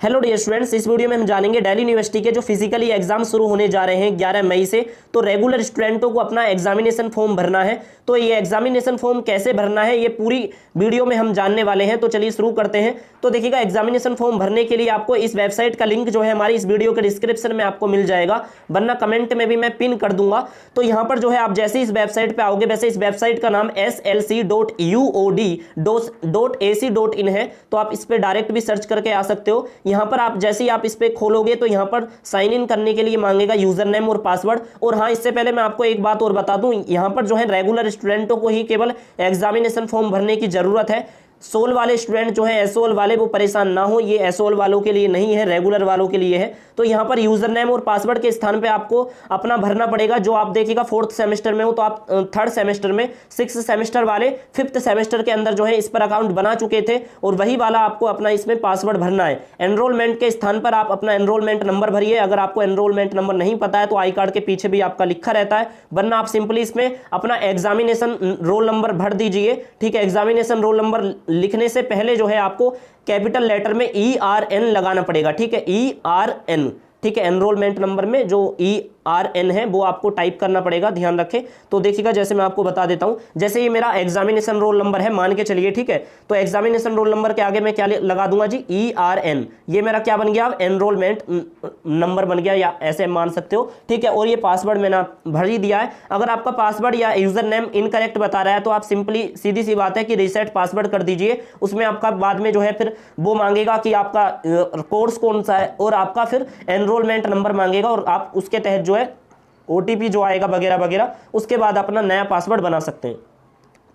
Hello dear students, इस video में हम जानेंगे दिल्ली यूनिवर्सिटी के जो फिजिकली एग्जाम शुरू होने जा रहे हैं 11 मई से। तो रेगुलर स्टूडेंटों को अपना एग्जामिनेशन फॉर्म भरना है। तो ये एग्जामिनेशन फॉर्म कैसे भरना है ये पूरी वीडियो में हम जानने वाले हैं। तो चलिए शुरू करते हैं। तो देखिएगा, एग्जामिनेशन फॉर्म भरने के लिए आपको इस वेबसाइट का लिंक जो है हमारी इस वीडियो के डिस्क्रिप्शन में आपको मिल जाएगा, वरना कमेंट में भी मैं पिन कर दूंगा। तो यहाँ पर जो है आप जैसे इस वेबसाइट पर आओगे, वैसे इस वेबसाइट का नाम slc.uod.ac.in है। तो आप इस पर डायरेक्ट भी सर्च करके आ सकते हो। यहाँ पर आप जैसे ही आप इस पे खोलोगे तो यहाँ पर साइन इन करने के लिए मांगेगा यूजर नेम और पासवर्ड। और हाँ, इससे पहले मैं आपको एक बात और बता दूं, यहाँ पर जो है रेगुलर स्टूडेंटों को ही केवल एग्जामिनेशन फॉर्म भरने की जरूरत है। सोल वाले स्टूडेंट जो है, एसओल वाले, वो परेशान ना हो, ये एसओल वालों के लिए नहीं है, रेगुलर वालों के लिए है। तो यहाँ पर यूजर नेम और पासवर्ड के स्थान पे आपको अपना भरना पड़ेगा। जो आप देखिएगा 4th सेमेस्टर में हो तो आप 3rd सेमेस्टर में, 6th सेमेस्टर वाले 5th सेमेस्टर के अंदर जो है इस पर अकाउंट बना चुके थे, और वही वाला आपको अपना इसमें पासवर्ड भरना है। एनरोलमेंट के स्थान पर आप अपना एनरोलमेंट नंबर भरिए। अगर आपको एनरोलमेंट नंबर नहीं पता है तो आई कार्ड के पीछे भी आपका लिखा रहता है, वरना आप सिंपली इसमें अपना एग्जामिनेशन रोल नंबर भर दीजिए। ठीक है, एग्जामिनेशन रोल नंबर लिखने से पहले जो है आपको कैपिटल लेटर में ERN लगाना पड़ेगा। ठीक है, ERN। ठीक है, एनरोलमेंट नंबर में जो ERN है वो आपको टाइप करना पड़ेगा, ध्यान रखें। तो देखिएगा, जैसे मैं आपको बता देता हूं, जैसे ये मेरा एग्जामिनेशन रोल नंबर है मान के चलिए। ठीक है, तो एग्जामिनेशन रोल नंबर के आगे मैं क्या लगा दूंगा जी, ERN। ये मेरा क्या बन गया, एनरोलमेंट नंबर बन गया, या ऐसे मान सकते हो। ठीक है, और ये पासवर्ड मैंने भर ही दिया है। अगर आपका पासवर्ड या यूजर नेम इनकरेक्ट बता रहा है तो आप सिंपली, सीधी सी बात है कि रीसेट पासवर्ड कर दीजिए। उसमें आपका बाद में जो है फिर वो मांगेगा कि आपका कोर्स कौन सा है, और आपका फिर एनरोलमेंट नंबर मांगेगा, और आप उसके तहत जो है OTP जो आएगा वगैरह वगैरह, उसके बाद अपना नया पासवर्ड बना सकते हैं।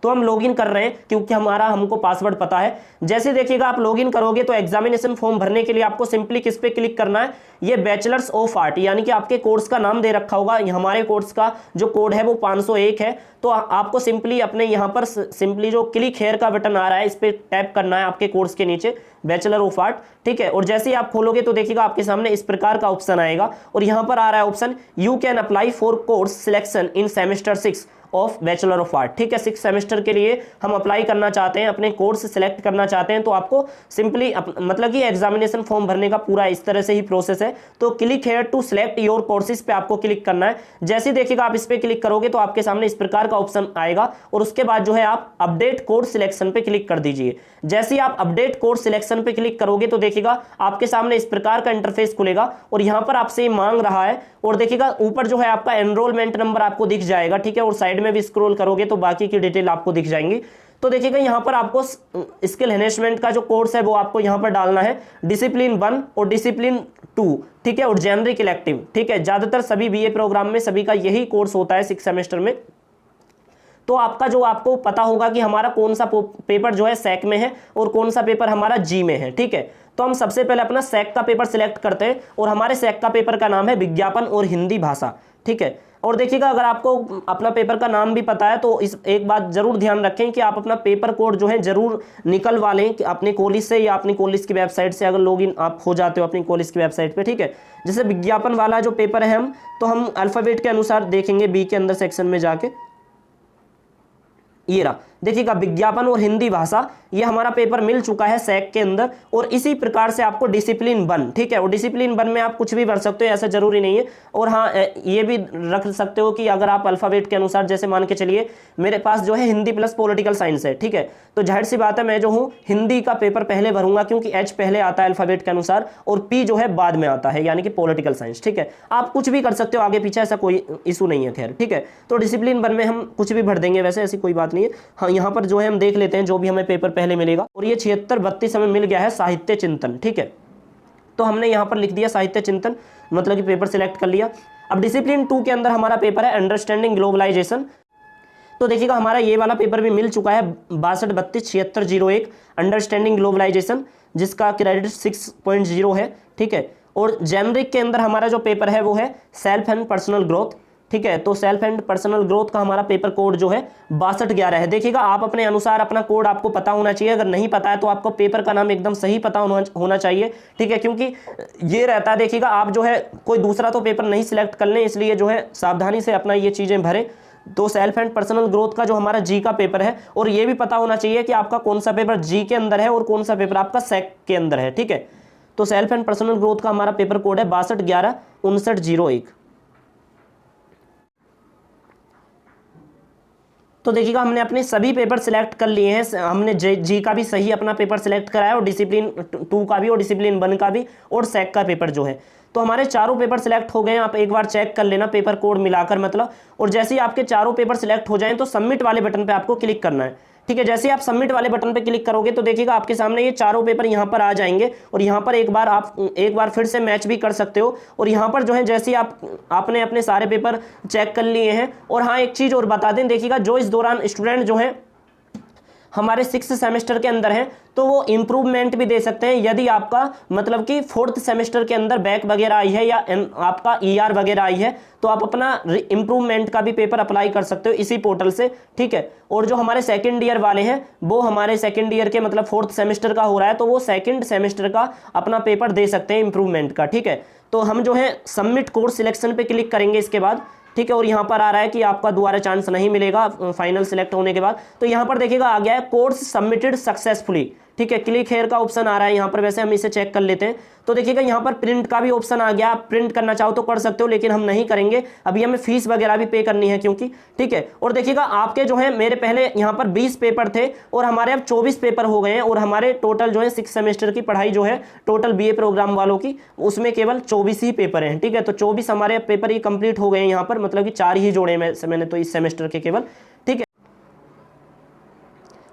तो हम लॉगिन कर रहे हैं क्योंकि हमको पासवर्ड पता है। जैसे देखिएगा, आप लॉगिन करोगे तो एग्जामिनेशन फॉर्म भरने के लिए आपको सिंपली किस पे क्लिक करना है, ये बैचलर्स ऑफ आर्ट, यानी कि आपके कोर्स का नाम दे रखा होगा। हमारे कोर्स का जो कोड है वो 501 है। तो आपको सिंपली अपने यहाँ पर सिंपली जो क्लिक हेयर का बटन आ रहा है, इस पर टैप करना है आपके कोर्स के नीचे, बैचलर ऑफ आर्ट। ठीक है, और जैसे ही आप खोलोगे तो देखिएगा आपके सामने इस प्रकार का ऑप्शन आएगा, और यहाँ पर आ रहा है option, you can apply for course selection in semester 6 of bachelor of art. ठीक है, 6 सेमेस्टर के लिए हम अप्लाई करना चाहते हैं, अपने कोर्स सिलेक्ट करना चाहते हैं। तो आपको सिंपली मतलब कि एग्जामिनेशन फॉर्म भरने का पूरा इस तरह से ही प्रोसेस है। तो click here to select your courses पे आपको क्लिक करना है। जैसे देखिएगा आप इस पे क्लिक करोगे तो आपके सामने इस प्रकार का ऑप्शन आएगा, और उसके बाद जो है आप अपडेट कोर्स सिलेक्शन पे क्लिक कर दीजिए। जैसे ही आप अपडेट कोर्स सिलेक्शन पे क्लिक करोगे तो देखिएगा आपके सामने इस प्रकार का इंटरफेस खुलेगा, और यहाँ पर आपसे मांग रहा है, और देखिएगा ऊपर जो है आपका एनरोलमेंट नंबर आपको दिख जाएगा। ठीक है, और साइड में भी स्क्रॉल करोगे तो बाकी की डिटेल आपको दिख जाएंगी। तो देखिएगा, यहाँ पर आपको स्किल एनहेंसमेंट का जो कोर्स है वो आपको यहाँ पर डालना है, डिसिप्लिन 1 और डिसिप्लिन 2। ठीक है, और जेनरिक इलेक्टिव। ठीक है, ज्यादातर सभी BA प्रोग्राम में सभी का यही कोर्स होता है 6 सेमेस्टर में। तो आपको पता होगा कि हमारा कौन सा पेपर जो है सैक में है और कौन सा पेपर हमारा जी में है। ठीक है, तो हम सबसे पहले अपना सैक का पेपर सिलेक्ट करते हैं, और हमारे सैक का पेपर का नाम है विज्ञापन और हिंदी भाषा। ठीक है, और देखिएगा, अगर आपको अपना पेपर का नाम भी पता है तो इस एक बात जरूर ध्यान रखें कि आप अपना पेपर कोड जो है जरूर निकलवा लें कि अपने कॉलेज से या अपनी कॉलेज की वेबसाइट से, अगर लॉगिन आप हो जाते हो अपनी कॉलेज की वेबसाइट पे। ठीक है, जैसे विज्ञापन वाला जो पेपर है हम अल्फाबेट के अनुसार देखेंगे, बी के अंदर सेक्शन में जाके। ये रहा, देखिएगा विज्ञापन और हिंदी भाषा, ये हमारा पेपर मिल चुका है सैक के अंदर। और इसी प्रकार से आपको डिसिप्लिन 1, ठीक है, और डिसिप्लिन 1 में आप कुछ भी भर सकते हो, ऐसा जरूरी नहीं है। और हाँ, ये भी रख सकते हो कि अगर आप अल्फाबेट के अनुसार, जैसे मान के चलिए मेरे पास जो है हिंदी प्लस पॉलिटिकल साइंस है। ठीक है, तो जाहिर सी बात है मैं जो हूँ हिंदी का पेपर पहले भरूंगा, क्योंकि H पहले आता है अल्फाबेट के अनुसार, और P जो है बाद में आता है, यानी कि पॉलिटिकल साइंस। ठीक है, आप कुछ भी कर सकते हो आगे पीछे, ऐसा कोई इशू नहीं है। खैर, ठीक है, तो डिसिप्लिन 1 में हम कुछ भी भर देंगे, वैसे ऐसी कोई बात नहीं है। हाँ, यहाँ पर जो है हम देख लेते हैं जो भी हमें पेपर पहले मिलेगा, और ये 76-32 हमें मिल गया है साहित्य चिंतन। ठीक है, तो हमने यहाँ पर लिख दिया साहित्य चिंतन, मतलब कि पेपर सिलेक्ट कर लिया। अब डिसिप्लिन 2 के अंदर हमारा पेपर है अंडरस्टैंडिंग ग्लोबलाइजेशन। तो देखिएगा, हमारा ये वाला पेपर भी मिल चुका है 62-32-7601 अंडरस्टैंडिंग ग्लोबलाइजेशन, जिसका क्रेडिट 6.0 है। ठीक है, और जेनरिक के अंदर हमारा जो पेपर है वो है सेल्फ एंड पर्सनल ग्रोथ। ठीक है, तो सेल्फ एंड पर्सनल ग्रोथ का हमारा पेपर कोड जो है 6211 है। देखिएगा, आप अपने अनुसार अपना कोड आपको पता होना चाहिए। अगर नहीं पता है तो आपको पेपर का नाम एकदम सही पता होना चाहिए। ठीक है, क्योंकि ये रहता है, देखिएगा आप जो है कोई दूसरा तो पेपर नहीं सिलेक्ट कर लें, इसलिए जो है सावधानी से अपना ये चीज़ें भरें। तो सेल्फ एंड पर्सनल ग्रोथ का जो हमारा जी का पेपर है, और ये भी पता होना चाहिए कि आपका कौन सा पेपर जी के अंदर है और कौन सा पेपर आपका सेक के अंदर है। ठीक है, तो सेल्फ एंड पर्सनल ग्रोथ का हमारा पेपर कोड है 62115901। तो देखिएगा हमने अपने सभी पेपर सिलेक्ट कर लिए हैं। हमने जी का भी सही अपना पेपर सिलेक्ट करा है और डिसिप्लिन 2 का भी और डिसिप्लिन 1 का भी और सैक का पेपर जो है। तो हमारे चारों पेपर सिलेक्ट हो गए हैं। आप एक बार चेक कर लेना पेपर कोड मिलाकर मतलब। और जैसे ही आपके चारों पेपर सिलेक्ट हो जाएं तो सबमिट वाले बटन पे आपको क्लिक करना है। ठीक है, जैसे ही आप सबमिट वाले बटन पे क्लिक करोगे तो देखिएगा आपके सामने ये चारों पेपर यहाँ पर आ जाएंगे और यहाँ पर एक बार फिर से मैच भी कर सकते हो। और यहाँ पर जो है जैसे ही आपने अपने सारे पेपर चेक कर लिए हैं। और हाँ, एक चीज़ और बता दें, देखिएगा जो इस दौरान स्टूडेंट जो है हमारे 6th सेमेस्टर के अंदर है तो वो इम्प्रूवमेंट भी दे सकते हैं। यदि आपका मतलब कि 4th सेमेस्टर के अंदर बैक वगैरह आई है या आपका ER वगैरह आई है तो आप अपना इम्प्रूवमेंट का भी पेपर अप्लाई कर सकते हो इसी पोर्टल से। ठीक है, और जो हमारे सेकेंड ईयर वाले हैं वो हमारे सेकेंड ईयर के मतलब 4th सेमेस्टर का हो रहा है तो वो 2nd सेमेस्टर का अपना पेपर दे सकते हैं इम्प्रूवमेंट का। ठीक है, तो हम जो है सबमिट कोर्स सिलेक्शन पे क्लिक करेंगे इसके बाद। ठीक है, और यहाँ पर आ रहा है कि आपका दोबारा चांस नहीं मिलेगा फाइनल सिलेक्ट होने के बाद। तो यहाँ पर देखिएगा आ गया है कोर्स सबमिटेड सक्सेसफुली। ठीक है, क्लिक हेयर का ऑप्शन आ रहा है यहाँ पर। वैसे हम इसे चेक कर लेते हैं तो देखिएगा यहाँ पर प्रिंट का भी ऑप्शन आ गया। आप प्रिंट करना चाहो तो कर सकते हो लेकिन हम नहीं करेंगे, अभी हमें फीस वगैरह भी पे करनी है क्योंकि। ठीक है, और देखिएगा आपके जो है मेरे पहले यहाँ पर 20 पेपर थे और हमारे अब 24 पेपर हो गए हैं। और हमारे टोटल जो है 6 सेमेस्टर की पढ़ाई जो है टोटल BA प्रोग्राम वालों की उसमें केवल 24 ही पेपर हैं। ठीक है, तो 24 हमारे पेपर ही कंप्लीट हो गए हैं यहाँ पर, मतलब कि 4 ही जोड़े मैंने तो इस सेमेस्टर के केवल। ठीक है,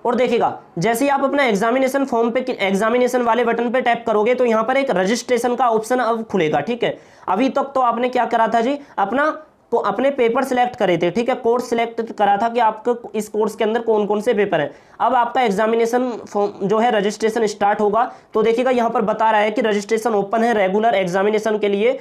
और देखिएगा जैसे ही आप अपना एग्जामिनेशन फॉर्म पे एग्जामिनेशन वाले बटन पे टैप करोगे तो यहाँ पर एक रजिस्ट्रेशन का ऑप्शन अब खुलेगा। ठीक है, अभी तक तो आपने क्या करा था जी, अपने पेपर सिलेक्ट करे थे। ठीक है, कोर्स सिलेक्ट करा था कि आपको इस कोर्स के अंदर कौन कौन से पेपर हैं। अब आपका एग्जामिनेशन फॉर्म जो है रजिस्ट्रेशन स्टार्ट होगा। तो देखिएगा यहाँ पर बता रहा है कि रजिस्ट्रेशन ओपन है रेगुलर एग्जामिनेशन के लिए।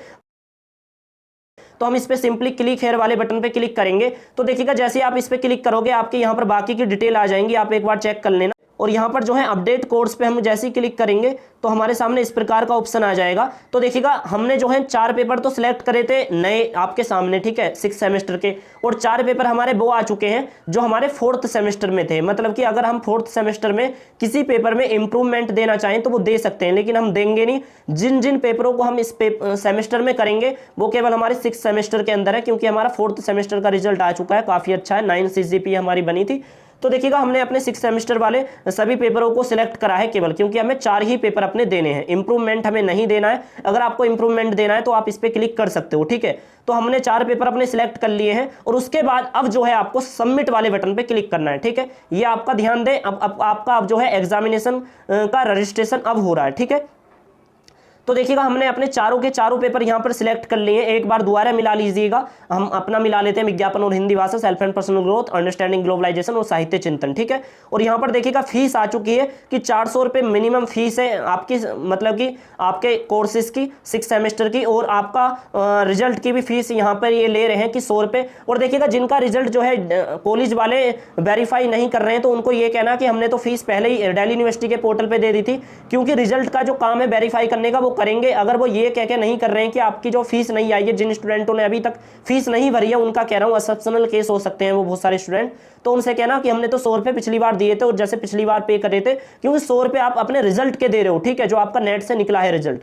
तो हम इस पे सिंपली क्लिक हेयर वाले बटन पे क्लिक करेंगे तो देखिएगा जैसे आप इस पे क्लिक करोगे आपके यहाँ पर बाकी की डिटेल आ जाएंगी, आप एक बार चेक कर लेना। और यहाँ पर जो है अपडेट कोर्स पे हम जैसे ही क्लिक करेंगे तो हमारे सामने इस प्रकार का ऑप्शन आ जाएगा। तो देखिएगा हमने जो है 4 पेपर तो सिलेक्ट करे थे नए आपके सामने। ठीक है, 6 सेमेस्टर के, और 4 पेपर हमारे वो आ चुके हैं जो हमारे 4th सेमेस्टर में थे। मतलब कि अगर हम 4th सेमेस्टर में किसी पेपर में इंप्रूवमेंट देना चाहें तो वो दे सकते हैं, लेकिन हम देंगे नहीं। जिन जिन पेपरों को हम इस सेमेस्टर में करेंगे वो केवल हमारे 6th सेमेस्टर के अंदर है, क्योंकि हमारा 4th सेमेस्टर का रिजल्ट आ चुका है, काफ़ी अच्छा है, 9 CGPA हमारी बनी थी। तो देखिएगा हमने अपने 6 सेमेस्टर वाले सभी पेपरों को सिलेक्ट करा है केवल, क्योंकि हमें 4 ही पेपर अपने देने हैं, इंप्रूवमेंट हमें नहीं देना है। अगर आपको इंप्रूवमेंट देना है तो आप इस पे क्लिक कर सकते हो। ठीक है, तो हमने 4 पेपर अपने सिलेक्ट कर लिए हैं और उसके बाद अब जो है आपको सबमिट वाले बटन पे क्लिक करना है। ठीक है, ये आपका ध्यान दें, अब आपका अब जो है एग्जामिनेशन का रजिस्ट्रेशन अब हो रहा है। ठीक है, तो देखिएगा हमने अपने चारों के चारों पेपर यहाँ पर सिलेक्ट कर लिए हैं। एक बार दोबारा मिला लीजिएगा, हम अपना मिला लेते हैं विज्ञापन और हिंदी भाषा, self and personal growth, understanding globalisation और साहित्य चिंतन। ठीक है, और यहाँ पर देखिएगा फीस आ चुकी है कि 400 रुपये मिनिमम फीस है आपकी, मतलब कि आपके कोर्सेज की 6 सेमेस्टर की। और आपका रिजल्ट की भी फीस यहाँ पर ये ले रहे हैं कि 100 रुपये। और देखिएगा जिनका रिजल्ट जो है कॉलेज वाले वेरीफाई नहीं कर रहे हैं तो उनको ये कहना कि हमने तो फीस पहले ही दिल्ली यूनिवर्सिटी के पोर्टल पर दे दी थी, क्योंकि रिजल्ट का जो काम है वेरीफाई करने का वो करेंगे। अगर वो ये कह के नहीं कर रहे हैं कि आपकी जो फीस नहीं आई है, जिन स्टूडेंटों ने अभी तक फीस नहीं भरी है उनका कह रहा हूँ एक्सेप्शनल केस हो सकते हैं वो बहुत सारे स्टूडेंट, तो उनसे कहना कि हमने तो 100 रुपये पिछली बार दिए थे और जैसे पिछली बार पे करे थे, क्योंकि 100 रुपये आप अपने रिजल्ट के दे रहे हो। ठीक है, जो आपका नेट से निकला है रिजल्ट।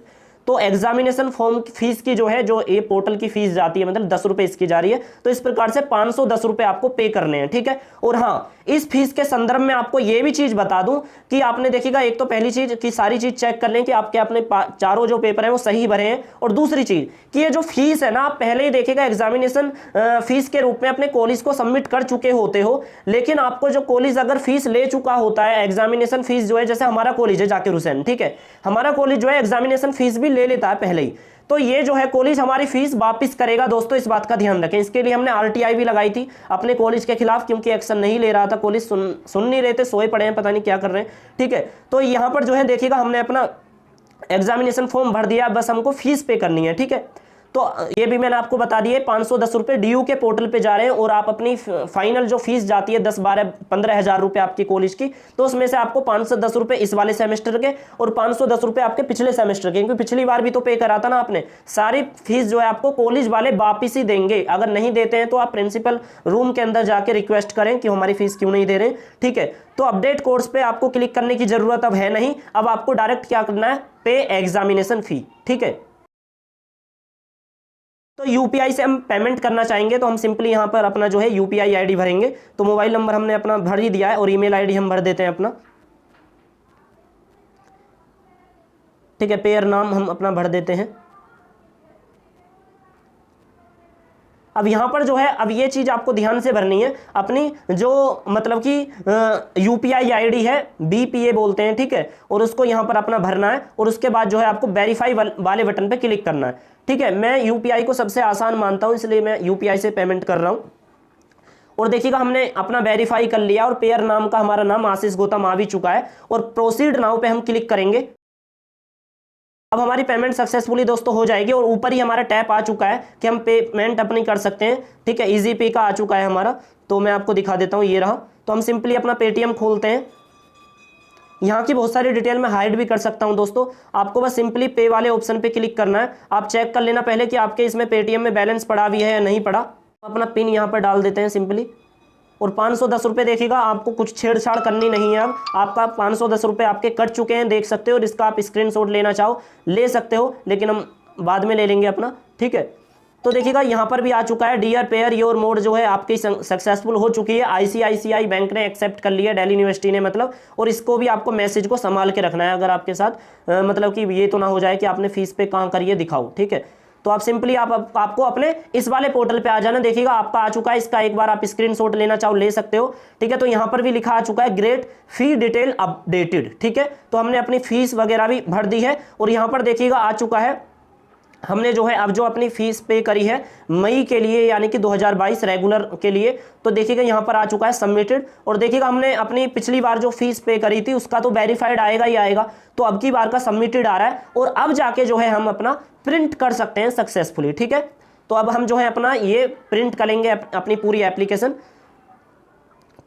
तो एग्जामिनेशन फॉर्म की फीस की जो है, जो ये पोर्टल की फीस जाती है, मतलब 10 रुपये इसकी जा रही है। तो इस प्रकार से 510 रुपये आपको पे करने हैं। ठीक है, और हाँ, इस फीस के संदर्भ में आपको ये भी चीज बता दूं कि आपने देखिएगा, एक तो पहली चीज कि सारी चीज चेक कर लें कि आपके अपने चारों जो पेपर हैं वो सही भरे हैं। और दूसरी चीज कि ये जो फीस है ना, आप पहले ही देखिएगा एग्जामिनेशन फीस के रूप में अपने कॉलेज को सबमिट कर चुके होते हो, लेकिन आपको जो कॉलेज अगर फीस ले चुका होता है, एग्जामिनेशन फीस जो है, जैसे हमारा कॉलेज है जाकिर हुसैन, ठीक है, हमारा कॉलेज जो है एग्जामिनेशन फीस भी ले लेता है पहले ही, तो ये जो है कॉलेज हमारी फीस वापस करेगा। दोस्तों इस बात का ध्यान रखें। इसके लिए हमने RTI भी लगाई थी अपने कॉलेज के खिलाफ, क्योंकि एक्शन नहीं ले रहा था कॉलेज, सुन नहीं रहे थे, सोए पड़े हैं, पता नहीं क्या कर रहे हैं। ठीक है, तो यहाँ पर जो है देखिएगा हमने अपना एग्जामिनेशन फॉर्म भर दिया, बस हमको फीस पे करनी है। ठीक है, तो ये भी मैंने आपको बता दिया, 510 रुपये DU के पोर्टल पे जा रहे हैं और आप अपनी फाइनल जो फीस जाती है 10, 12, 15 हज़ार रुपये आपकी कॉलेज की, तो उसमें से आपको 510 रुपये इस वाले सेमेस्टर के और 510 रुपये आपके पिछले सेमेस्टर के, क्योंकि पिछली बार भी तो पे करा था ना आपने। सारी फीस जो है आपको कॉलेज वाले वापिस ही देंगे। अगर नहीं देते हैं तो आप प्रिंसिपल रूम के अंदर जाके रिक्वेस्ट करें कि हमारी फीस क्यों नहीं दे रहे। ठीक है, तो अपडेट कोर्स पे आपको क्लिक करने की जरूरत अब है नहीं। अब आपको डायरेक्ट क्या करना है, पे एग्जामिनेशन फी। ठीक है, तो यूपीआई से हम पेमेंट करना चाहेंगे तो हम सिंपली यहाँ पर अपना जो है यूपीआई आईडी भरेंगे। तो मोबाइल नंबर हमने अपना भर ही दिया है और ईमेल आईडी हम भर देते हैं अपना। ठीक है, पेयर नाम हम अपना भर देते हैं। अब यहाँ पर जो है, अब ये चीज़ आपको ध्यान से भरनी है, अपनी जो मतलब कि यूपीआई आईडी है, बीपीए बोलते हैं। ठीक है, और उसको यहाँ पर अपना भरना है और उसके बाद जो है आपको वेरीफाई वाले बटन पे क्लिक करना है। ठीक है, मैं यूपीआई को सबसे आसान मानता हूँ, इसलिए मैं यूपीआई से पेमेंट कर रहा हूँ। और देखिएगा हमने अपना वेरीफाई कर लिया और पेयर नाम का हमारा नाम आशीष गौतम आ भी चुका है और प्रोसीड नाउ पे हम क्लिक करेंगे। अब हमारी पेमेंट सक्सेसफुली दोस्तों हो जाएगी और ऊपर ही हमारा टैप आ चुका है कि हम पेमेंट अपनी कर सकते हैं। ठीक है, इजी पे का आ चुका है हमारा, तो मैं आपको दिखा देता हूँ, ये रहा। तो हम सिंपली अपना पेटीएम खोलते हैं। यहाँ की बहुत सारी डिटेल मैं हाइड भी कर सकता हूँ दोस्तों, आपको बस सिंपली पे वाले ऑप्शन पे क्लिक करना है। आप चेक कर लेना पहले कि आपके इसमें पेटीएम में बैलेंस पड़ा भी है या नहीं पड़ा। अपना पिन यहाँ पर डाल देते हैं सिंपली और 510 रुपये देखिएगा, आपको कुछ छेड़छाड़ करनी नहीं है। अब आपका 510 रुपये आपके कट चुके हैं, देख सकते हो। और इसका आप स्क्रीनशॉट लेना चाहो ले सकते हो, लेकिन हम बाद में ले लेंगे अपना। ठीक है, तो देखिएगा यहाँ पर भी आ चुका है, डियर पेयर योर मोड जो है आपकी सक्सेसफुल हो चुकी है। आईसीआईसीआई बैंक ने एक्सेप्ट कर लिया, दिल्ली यूनिवर्सिटी ने मतलब। और इसको भी आपको मैसेज को संभाल के रखना है, अगर आपके साथ मतलब कि ये तो ना हो जाए कि आपने फीस पे कहाँ करिए दिखाओ। ठीक है, तो आप सिंपली आपको अपने इस वाले पोर्टल पे आ जाना। देखिएगा आपका आ चुका है, इसका एक बार आप स्क्रीनशॉट लेना चाहो ले सकते हो। ठीक है, तो यहाँ पर भी लिखा आ चुका है ग्रेट फी डिटेल अपडेटेड। ठीक है, तो हमने अपनी फीस वगैरह भी भर दी है और यहाँ पर देखिएगा आ चुका है, हमने जो है अब जो अपनी फीस पे करी है मई के लिए, यानी कि 2022 रेगुलर के लिए, तो देखिएगा यहाँ पर आ चुका है सबमिटेड। और देखिएगा हमने अपनी पिछली बार जो फीस पे करी थी उसका तो वेरीफाइड आएगा ही आएगा, तो अब की बार का सबमिटेड आ रहा है और अब जाके जो है हम अपना प्रिंट कर सकते हैं सक्सेसफुली। ठीक है, तो अब हम जो है अपना ये प्रिंट करेंगे अपनी पूरी एप्लीकेशन।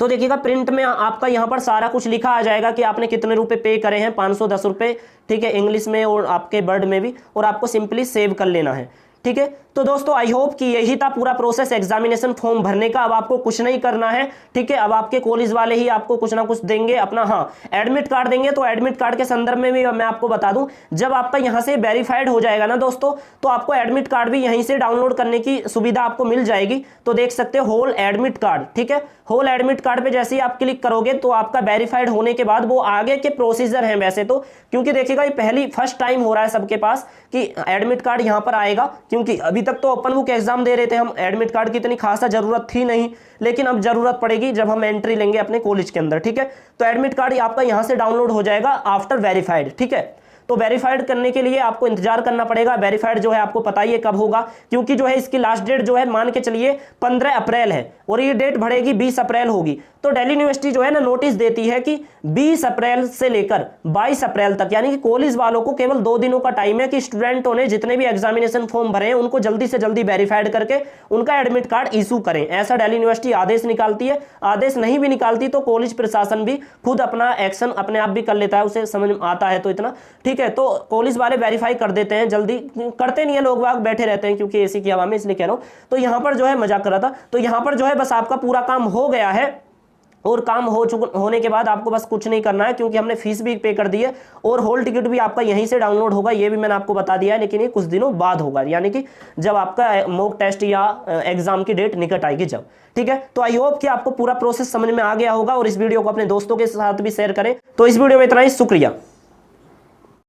तो देखिएगा प्रिंट में आपका यहाँ पर सारा कुछ लिखा आ जाएगा कि आपने कितने रुपए पे करे हैं, 510 रुपये। ठीक है, इंग्लिश में और आपके वर्ड में भी, और आपको सिंपली सेव कर लेना है। ठीक है, तो दोस्तों आई होप कि यही था पूरा प्रोसेस एग्जामिनेशन फॉर्म भरने का। अब आपको कुछ नहीं करना है। ठीक है, अब आपके कॉलेज वाले ही आपको कुछ ना कुछ देंगे अपना, हाँ एडमिट कार्ड देंगे। तो एडमिट कार्ड के संदर्भ में भी मैं आपको बता दूं, जब आपका यहाँ से वेरीफाइड हो जाएगा ना दोस्तों, तो आपको एडमिट कार्ड भी यहीं से डाउनलोड करने की सुविधा आपको मिल जाएगी। तो देख सकते हो होल एडमिट कार्ड। ठीक है, होल एडमिट कार्ड पे जैसे ही आप क्लिक करोगे तो आपका वेरीफाइड होने के बाद वो आगे के प्रोसीजर हैं वैसे तो, क्योंकि देखिएगा ये फर्स्ट टाइम हो रहा है सबके पास कि एडमिट कार्ड यहाँ पर आएगा, क्योंकि अभी तक तो ओपन बुक एग्जाम दे रहे थे हम, एडमिट कार्ड की इतनी खासा जरूरत थी नहीं, लेकिन अब जरूरत पड़ेगी जब हम एंट्री लेंगे अपने कॉलेज के अंदर। ठीक है, तो एडमिट कार्ड आपका यहाँ से डाउनलोड हो जाएगा आफ्टर वेरीफाइड। ठीक है, तो वेरीफाइड करने के लिए आपको इंतजार करना पड़ेगा। वेरीफाइड जो है आपको पता ही है कब होगा, क्योंकि जो है इसकी लास्ट डेट जो है मान के चलिए 15 अप्रैल है और ये डेट बढ़ेगी 20 अप्रैल होगी। तो दिल्ली यूनिवर्सिटी जो है ना नोटिस देती है कि 20 अप्रैल से लेकर 22 अप्रैल तक, यानी कि कॉलेज वालों को केवल 2 दिनों का टाइम है कि स्टूडेंटों ने जितने भी एग्जामिनेशन फॉर्म भरे हैं उनको जल्दी से जल्दी वेरीफाइड करके उनका एडमिट कार्ड इशू करें। ऐसा दिल्ली यूनिवर्सिटी आदेश निकालती है। आदेश नहीं भी निकालती तो कॉलेज प्रशासन भी खुद अपना एक्शन अपने आप भी कर लेता है, उसे समझ आता है तो इतना। ठीक है, तो कॉलेज वाले वेरीफाई कर देते हैं, जल्दी करते नहीं है, लोग बाग बैठे रहते हैं क्योंकि एसी की हवा में, इसलिए कह रहा हूं। तो यहां पर जो है मजाक कर रहा था, तो यहां पर जो है बस आपका पूरा काम हो गया है और काम होने के बाद आपको बस कुछ नहीं करना है, क्योंकि हमने फीस भी पे कर दी है और हॉल टिकट भी आपका यहीं से डाउनलोड होगा, ये भी मैंने आपको बता दिया है। लेकिन ये कुछ दिनों बाद होगा, यानी कि जब आपका मॉक टेस्ट या एग्जाम की डेट निकट आएगी जब। ठीक है, तो आई होप कि आपको पूरा प्रोसेस समझ में आ गया होगा और इस वीडियो को अपने दोस्तों के साथ भी शेयर करें। तो इस वीडियो में इतना ही, शुक्रिया।